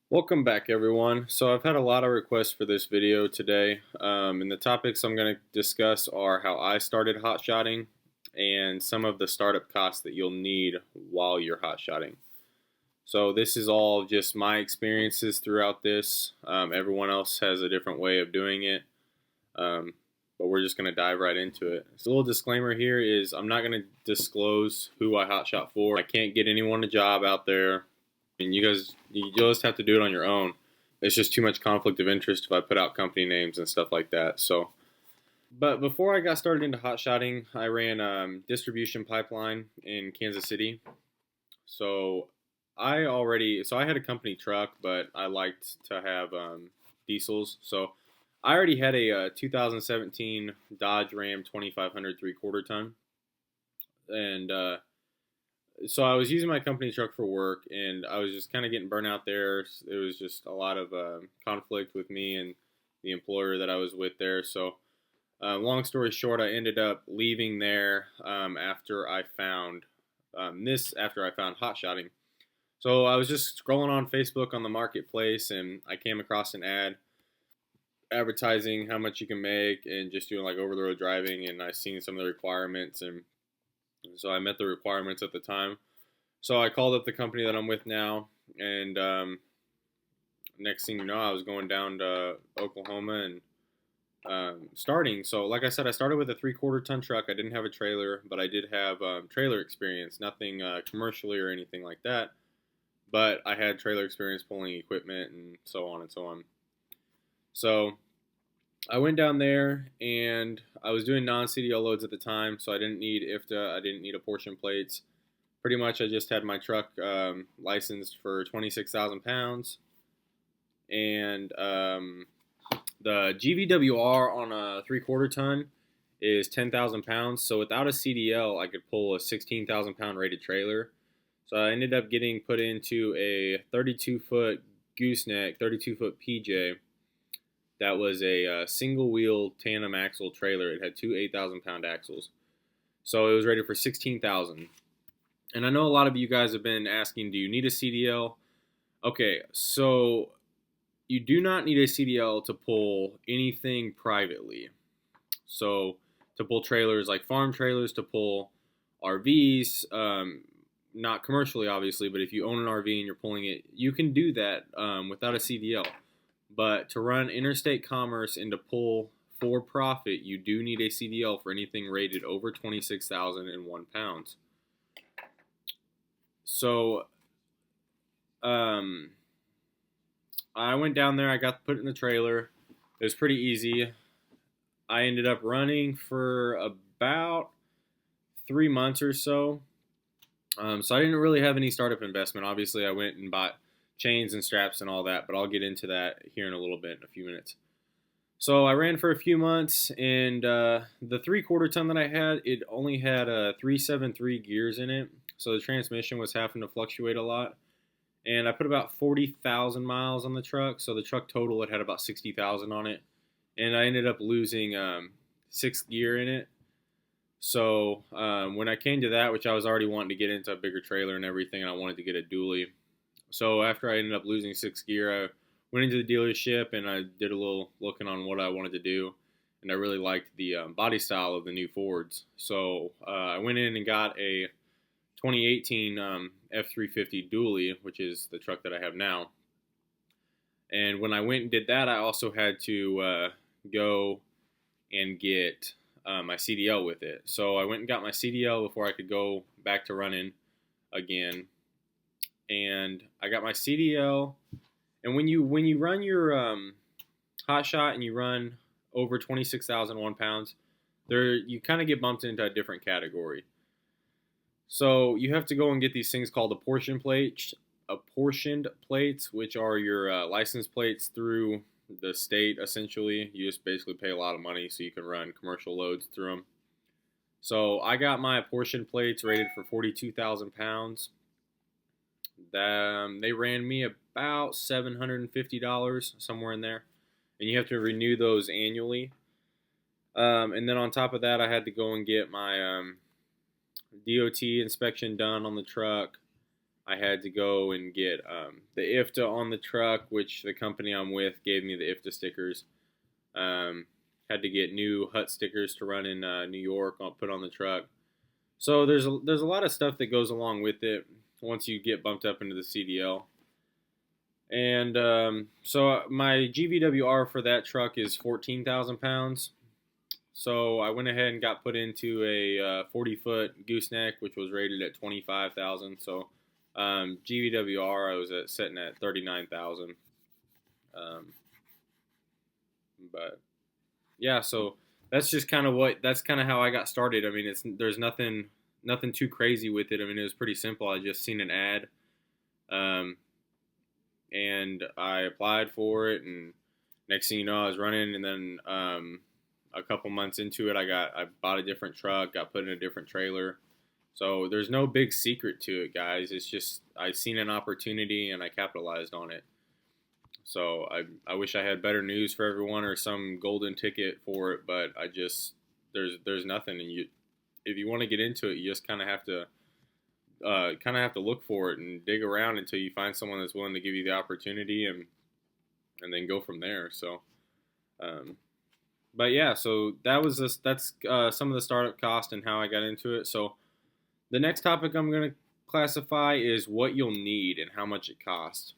Welcome back, everyone. So I've had a lot of requests for this video today, and the topics I'm going to discuss are how I started hotshotting and some of the startup costs that you'll need while you're hotshotting. So this is all just my experiences throughout this. Everyone else has a different way of doing it, but we're just going to dive right into it. So a little disclaimer here is I'm not going to disclose who I hotshot for. I can't get anyone a job out there. And you just have to do it on your own. It's just too much conflict of interest if I put out company names and stuff like that. So, but before I got started into hotshotting, I ran distribution pipeline in Kansas City. So I had a company truck, but I liked to have diesels. So I already had a 2017 Dodge Ram 2500 3/4 ton, and so I was using my company truck for work, and I was just kind of getting burnt out there. It was just a lot of conflict with me and the employer that I was with there. So long story short, I ended up leaving there after I found hotshotting. So I was just scrolling on Facebook on the marketplace, and I came across an ad advertising how much you can make and just doing like over-the-road driving, and I seen some of the requirements, and so I met the requirements at the time. So I called up the company that I'm with now, and next thing you know, I was going down to Oklahoma and starting. So like I said, I started with a 3/4 ton truck. I didn't have a trailer, but I did have trailer experience. Nothing commercially or anything like that, but I had trailer experience pulling equipment and so on and so on. So I went down there, and I was doing non-CDL loads at the time, so I didn't need IFTA, I didn't need apportion plates. Pretty much I just had my truck licensed for 26,000 pounds, and the GVWR on a 3/4 ton is 10,000 pounds, so without a CDL I could pull a 16,000 pound rated trailer. So I ended up getting put into a 32-foot gooseneck, 32-foot PJ. That was a single wheel tandem axle trailer. It had two 8,000 pound axles. So it was rated for 16,000. And I know a lot of you guys have been asking, do you need a CDL? Okay, so you do not need a CDL to pull anything privately. So to pull trailers like farm trailers, to pull RVs, not commercially obviously, but if you own an RV and you're pulling it, you can do that without a CDL. But to run interstate commerce and to pull for profit, you do need a CDL for anything rated over 26,001 pounds. So I went down there. I got put in the trailer. It was pretty easy. I ended up running for about 3 months or so. So I didn't really have any startup investment. Obviously, I went and bought chains and straps and all that, but I'll get into that here in a little bit, in a few minutes. So I ran for a few months, and the 3/4 ton that I had, it only had 373 gears in it, so the transmission was having to fluctuate a lot. And I put about 40,000 miles on the truck, so the truck total it had about 60,000 on it, and I ended up losing 6th gear in it. So when I came to that, which I was already wanting to get into a bigger trailer and everything, and I wanted to get a dually. So after I ended up losing 6th gear, I went into the dealership and I did a little looking on what I wanted to do, and I really liked the body style of the new Fords. So I went in and got a 2018 F350 dually, which is the truck that I have now. And when I went and did that, I also had to go and get my CDL with it. So I went and got my CDL before I could go back to running again. And I got my CDL. And when you run your hot shot and you run over 26,001 pounds, you kind of get bumped into a different category. So you have to go and get these things called apportioned plates, which are your license plates through the state. Essentially, you just basically pay a lot of money so you can run commercial loads through them. So I got my apportioned plates rated for 42,000 pounds. They ran me about $750, somewhere in there, and you have to renew those annually. And then on top of that, I had to go and get my DOT inspection done on the truck. I had to go and get the IFTA on the truck, which the company I'm with gave me the IFTA stickers. Had to get new hut stickers to run in New York. I'll put on the truck. So there's a lot of stuff that goes along with it once you get bumped up into the CDL. And so my GVWR for that truck is 14,000 pounds. So I went ahead and got put into a 40-foot gooseneck, which was rated at 25,000. So GVWR I was setting at 39,000. But yeah, so that's kind of how I got started. I mean, there's nothing too crazy with it. I mean, it was pretty simple. I just seen an ad, and I applied for it, and next thing you know, I was running, and then a couple months into it, I bought a different truck, got put in a different trailer. So there's no big secret to it, guys. It's just I seen an opportunity and I capitalized on it. So I wish I had better news for everyone or some golden ticket for it, but there's nothing. And if you want to get into it, you just kind of have to look for it and dig around until you find someone that's willing to give you the opportunity, and then go from there. So, but yeah, so that's some of the startup cost and how I got into it. So the next topic I'm going to classify is what you'll need and how much it costs.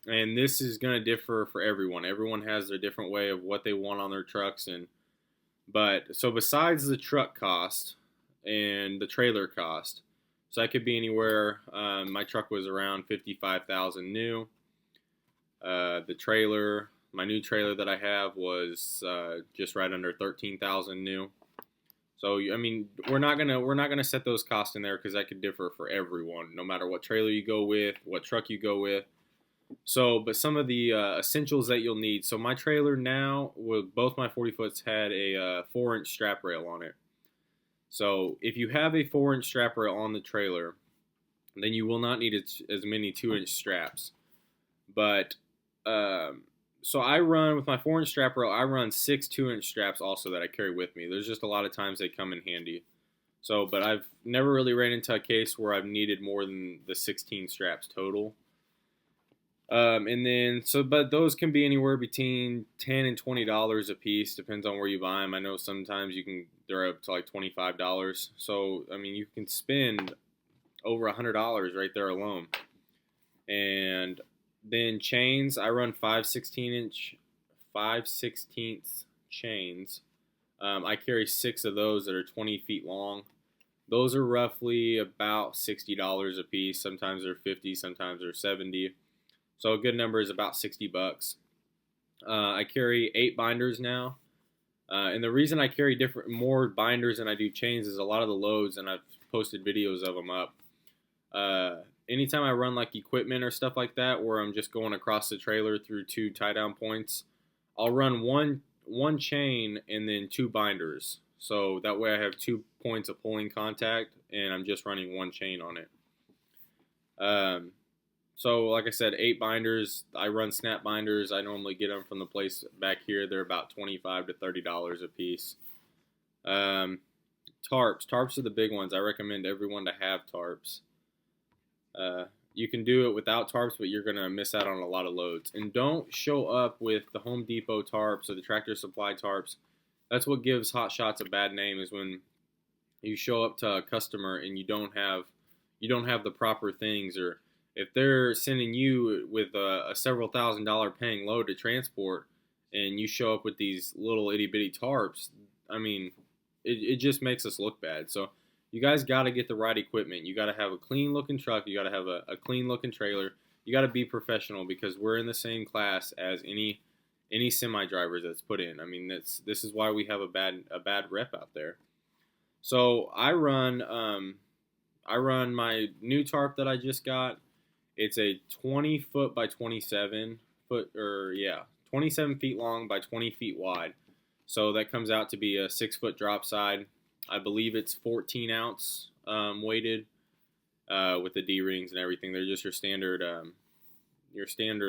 And this is going to differ for everyone. Everyone has their different way of what they want on their trucks. But so besides the truck cost and the trailer cost, so that could be anywhere. My truck was around 55,000 new. The trailer, my new trailer that I have, was just right under 13,000 new. So I mean, we're not gonna set those costs in there because that could differ for everyone, no matter what trailer you go with, what truck you go with. So, but some of the essentials that you'll need. So my trailer now, with both my 40-foots, had a 4-inch strap rail on it. So if you have a 4-inch strap rail on the trailer, then you will not need as many 2-inch straps. But so I run with my 4-inch strap rail. I run 6 2-inch straps also that I carry with me. There's just a lot of times they come in handy. So, but I've never really ran into a case where I've needed more than the 16 straps total. And then, but those can be anywhere between $10 and $20 a piece, depends on where you buy them. I know sometimes they're up to like $25. So, I mean, you can spend over $100 right there alone. And then chains, I run 5/16 chains. I carry 6 of those that are 20 feet long. Those are roughly about $60 a piece. Sometimes they're $50, sometimes they're $70. So a good number is about $60. I carry 8 binders now. And the reason I carry more binders than I do chains is a lot of the loads, and I've posted videos of them up. Anytime I run like equipment or stuff like that, where I'm just going across the trailer through 2 tie-down points, I'll run one chain and then 2 binders. So that way I have 2 points of pulling contact, and I'm just running 1 chain on it. So like I said, 8 binders. I run snap binders. I normally get them from the place back here. They're about $25 to $30 a piece. Tarps. Tarps are the big ones. I recommend everyone to have tarps. You can do it without tarps, but you're going to miss out on a lot of loads. And don't show up with the Home Depot tarps or the Tractor Supply tarps. That's what gives hot shots a bad name, is when you show up to a customer and you don't have the proper things, or if they're sending you with a several $1,000 paying load to transport, and you show up with these little itty bitty tarps, I mean, it just makes us look bad. So you guys got to get the right equipment. You got to have a clean looking truck. You got to have a clean looking trailer. You got to be professional, because we're in the same class as any semi drivers that's put in. I mean, this is why we have a bad rep out there. So I run I run my new tarp that I just got. It's a 20 foot by 27 foot, or yeah, 27 feet long by 20 feet wide. So that comes out to be a 6 foot drop side. I believe it's 14 ounce weighted with the D rings and everything. They're just your standard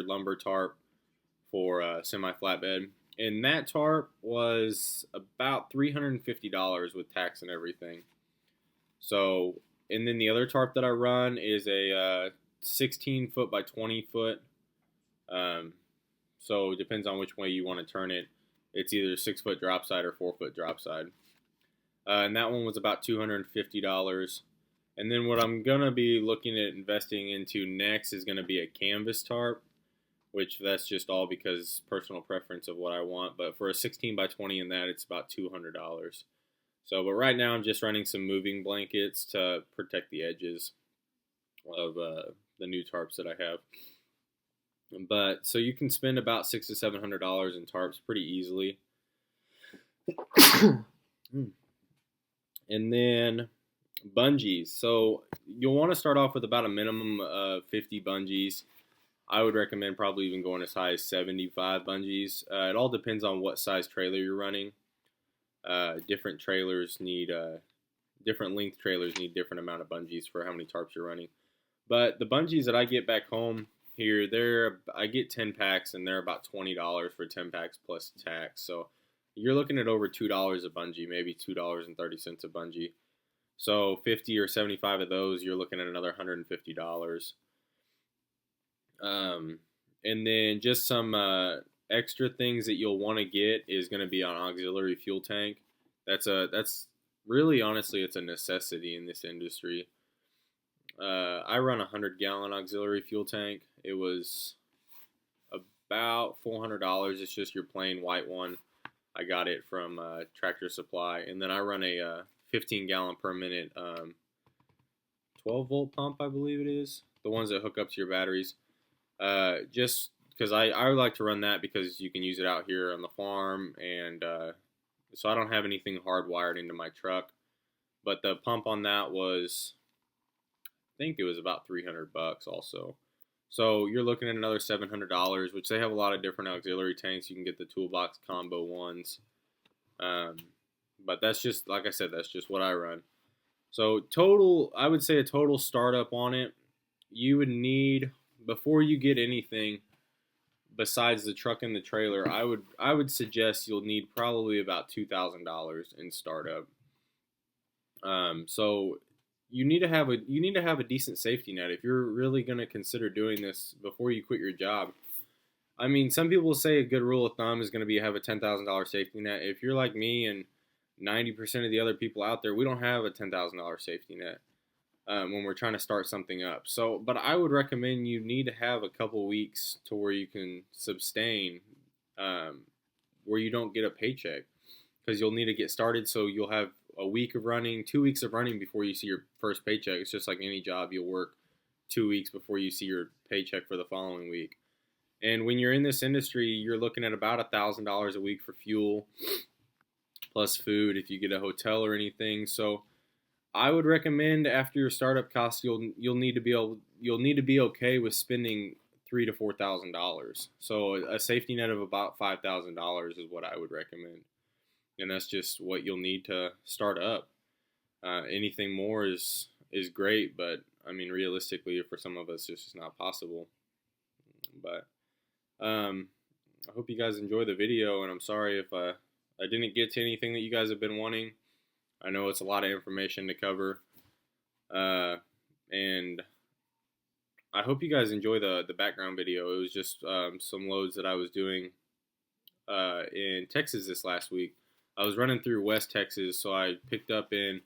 lumber tarp for semi flatbed. And that tarp was about $350 with tax and everything. So, and then the other tarp that I run is a 16 foot by 20 foot. So it depends on which way you want to turn it. It's either 6 foot drop side or 4 foot drop side. And that one was about $250. And then what I'm going to be looking at investing into next is going to be a canvas tarp, which that's just all because personal preference of what I want. But for a 16 by 20 in that, it's about $200. So, but right now I'm just running some moving blankets to protect the edges of the new tarps that I have. But so you can spend about $600 to $700 in tarps pretty easily. And then bungees. So you'll want to start off with about a minimum of 50 bungees. I would recommend probably even going as high as 75 bungees. It all depends on what size trailer you're running. Different trailers need different length trailers need different amount of bungees for how many tarps you're running. But the bungees that I get back home here, I get 10 packs and they're about $20 for 10 packs plus tax. So you're looking at over $2 a bungee, maybe $2.30 a bungee. So 50 or 75 of those, you're looking at another $150. And then just some extra things that you'll want to get is going to be on auxiliary fuel tank. That's really, honestly, it's a necessity in this industry. I run a 100-gallon auxiliary fuel tank. It was about $400. It's just your plain white one. I got it from Tractor Supply. And then I run a 15-gallon per minute 12-volt pump, I believe it is. The ones that hook up to your batteries. Just because I like to run that because you can use it out here on the farm. And so I don't have anything hardwired into my truck. But the pump on that was, I think it was about $300 also. So you're looking at another $700, which they have a lot of different auxiliary tanks. You can get the toolbox combo ones. But that's just, like I said, that's just what I run. So total, I would say a total startup on it, you would need, before you get anything besides the truck and the trailer, I would suggest you'll need probably about $2,000 in startup. So you need to have a decent safety net if you're really going to consider doing this before you quit your job. I mean, some people say a good rule of thumb is going to be have a $10,000 safety net. If you're like me and 90% of the other people out there, we don't have a $10,000 safety net when we're trying to start something up. So, but I would recommend you need to have a couple weeks to where you can sustain, where you don't get a paycheck, because you'll need to get started. So you'll have a week of running, 2 weeks of running before you see your first paycheck. It's just like any job. You'll work 2 weeks before you see your paycheck for the following week. And when you're in this industry, you're looking at about $1,000 a week for fuel, plus food if you get a hotel or anything. So I would recommend after your startup costs, you'll need to be okay with spending $3,000 to $4,000. So a safety net of about $5,000 is what I would recommend. And that's just what you'll need to start up. Anything more is great, but I mean, realistically, for some of us, it's just not possible. But I hope you guys enjoy the video, and I'm sorry if I didn't get to anything that you guys have been wanting. I know it's a lot of information to cover, and I hope you guys enjoy the background video. It was just some loads that I was doing in Texas this last week. I was running through West Texas, so I picked up in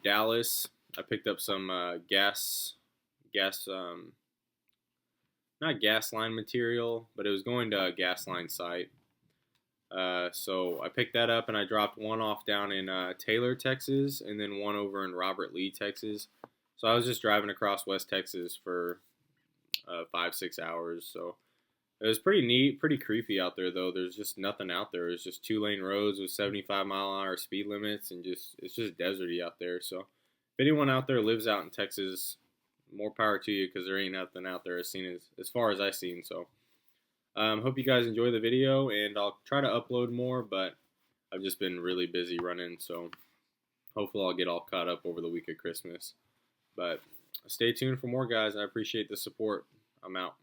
Dallas. I picked up some not gas line material, but it was going to a gas line site. So I picked that up and I dropped one off down in Taylor, Texas, and then one over in Robert Lee, Texas. So I was just driving across West Texas for 5-6 hours. So it was pretty neat, pretty creepy out there, though. There's just nothing out there. It's just 2-lane roads with 75-mile-an-hour speed limits, and it's just deserty out there. So anyone out there lives out in Texas, more power to you, because there ain't nothing out there as far as I've seen. So hope you guys enjoy the video, and I'll try to upload more, but I've just been really busy running, so hopefully I'll get all caught up over the week of Christmas. But stay tuned for more, guys. I appreciate the support. I'm out.